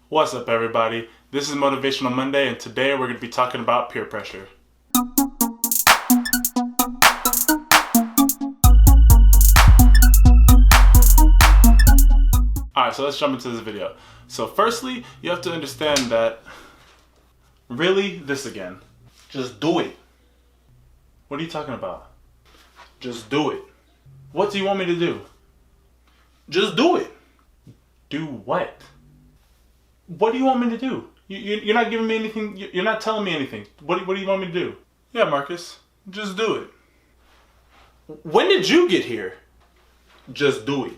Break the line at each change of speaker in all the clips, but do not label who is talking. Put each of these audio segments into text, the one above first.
What's up, everybody? This is Motivational Monday, and today we're going to be talking about peer pressure. Alright, so let's jump into this video. So firstly, you have to understand that, really, this again. Just do it. What are you talking about? Just do it. What do you want me to do? Just do it. Do what? What do you want me to do? You're not giving me anything. You're not telling me anything. What do you want me to do? Yeah, Marcus, just do it. When did you get here? Just do it.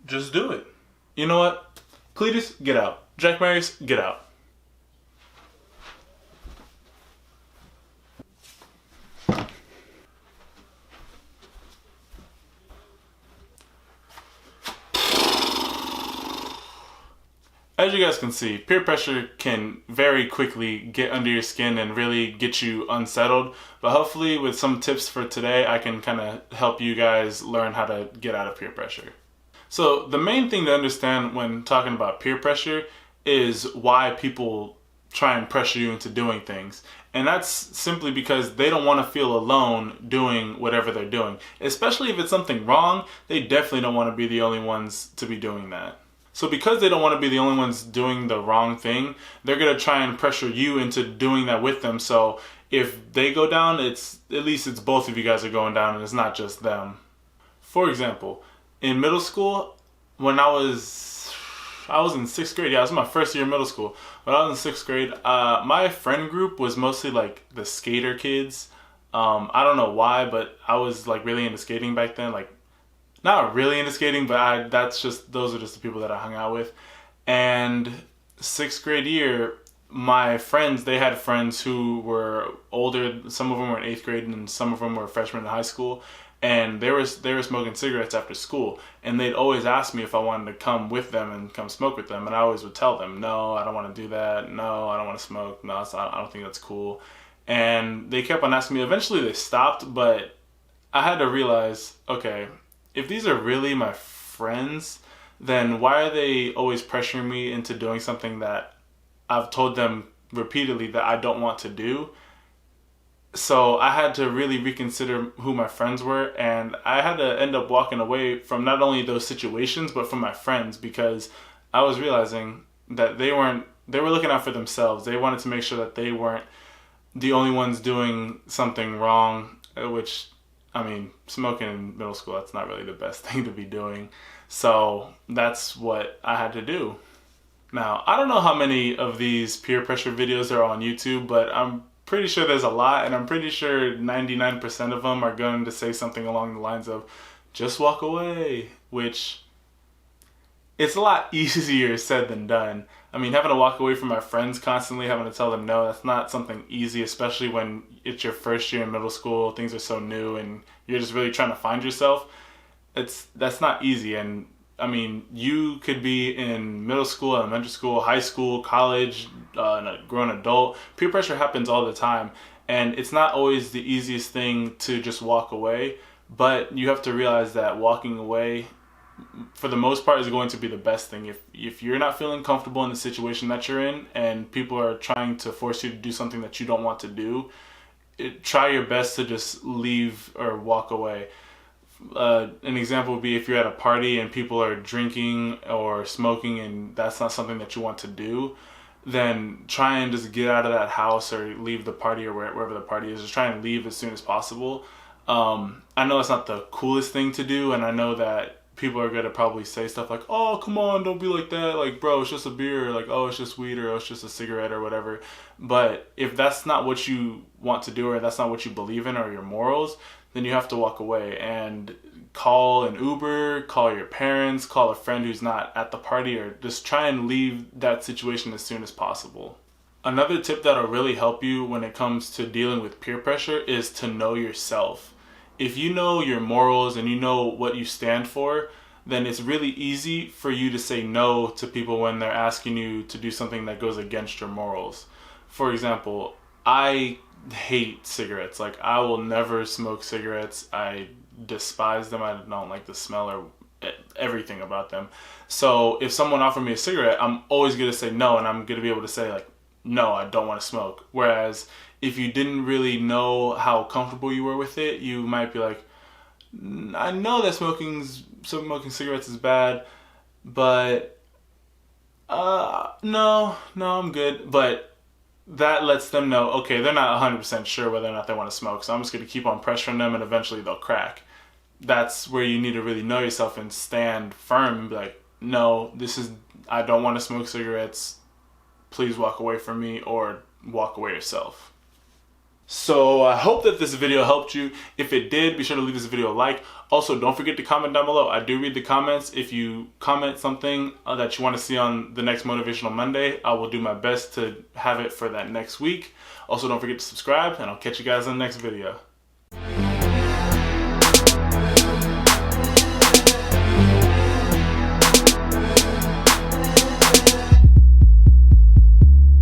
Just do it. You know what? Cletus, get out. Jack Marius, get out. As you guys can see, peer pressure can very quickly get under your skin and really get you unsettled. But hopefully with some tips for today, I can kind of help you guys learn how to get out of peer pressure. So the main thing to understand when talking about peer pressure is why people try and pressure you into doing things. And that's simply because they don't want to feel alone doing whatever they're doing. Especially if it's something wrong, they definitely don't want to be the only ones to be doing that. So because they don't want to be the only ones doing the wrong thing, they're going to try and pressure you into doing that with them. So if they go down, at least it's both of you guys are going down and it's not just them. For example, in middle school, when I was in sixth grade. Yeah, it was my first year in middle school. When I was in sixth grade, my friend group was mostly like the skater kids. I don't know why, but I was like really into skating back then. Like, not really into skating, but those are just the people that I hung out with. And sixth grade year, my friends, they had friends who were older. Some of them were in eighth grade and some of them were freshmen in high school. And they were smoking cigarettes after school. And they'd always ask me if I wanted to come with them and come smoke with them. And I always would tell them, no, I don't want to do that. No, I don't want to smoke. No, I don't think that's cool. And they kept on asking me. Eventually they stopped, but I had to realize, okay, if these are really my friends, then why are they always pressuring me into doing something that I've told them repeatedly that I don't want to do? So I had to really reconsider who my friends were, and I had to end up walking away from not only those situations, but from my friends, because I was realizing that they were looking out for themselves. They wanted to make sure that they weren't the only ones doing something wrong, which, I mean, smoking in middle school, that's not really the best thing to be doing. So that's what I had to do. Now, I don't know how many of these peer pressure videos are on YouTube, but I'm pretty sure there's a lot, and I'm pretty sure 99% of them are going to say something along the lines of, just walk away, which it's a lot easier said than done. I mean, having to walk away from my friends constantly, having to tell them no, that's not something easy, especially when it's your first year in middle school, things are so new, and you're just really trying to find yourself. That's not easy. And I mean, you could be in middle school, elementary school, high school, college, a grown adult. Peer pressure happens all the time, and it's not always the easiest thing to just walk away, but you have to realize that walking away, for the most part, is going to be the best thing. If you're not feeling comfortable in the situation that you're in, and people are trying to force you to do something that you don't want to do, try your best to just leave or walk away. An example would be if you're at a party and people are drinking or smoking and that's not something that you want to do, then try and just get out of that house or leave the party or wherever the party is. Just try and leave as soon as possible. I know it's not the coolest thing to do, and I know that people are going to probably say stuff like, oh, come on, don't be like that. Like, bro, it's just a beer. Like, oh, it's just weed, or oh, it's just a cigarette or whatever. But if that's not what you want to do, or that's not what you believe in, or your morals, then you have to walk away and call an Uber, call your parents, call a friend who's not at the party, or just try and leave that situation as soon as possible. Another tip that'll really help you when it comes to dealing with peer pressure is to know yourself. If you know your morals and you know what you stand for, then it's really easy for you to say no to people when they're asking you to do something that goes against your morals. For example, I hate cigarettes. Like, I will never smoke cigarettes. I despise them. I don't like the smell or everything about them. So if someone offered me a cigarette, I'm always going to say no, and I'm going to be able to say like, no, I don't want to smoke. Whereas if you didn't really know how comfortable you were with it, you might be like, I know that smoking cigarettes is bad, but no, I'm good. But that lets them know, okay, they're not 100% sure whether or not they want to smoke, so I'm just going to keep on pressuring them, and eventually they'll crack. That's where you need to really know yourself and stand firm and be like, no, I don't want to smoke cigarettes. Please walk away from me, or walk away yourself. So I hope that this video helped you. If it did, be sure to leave this video a like. Also, don't forget to comment down below. I do read the comments. If you comment something that you want to see on the next Motivational Monday, I will do my best to have it for that next week. Also, don't forget to subscribe, and I'll catch you guys in the next video.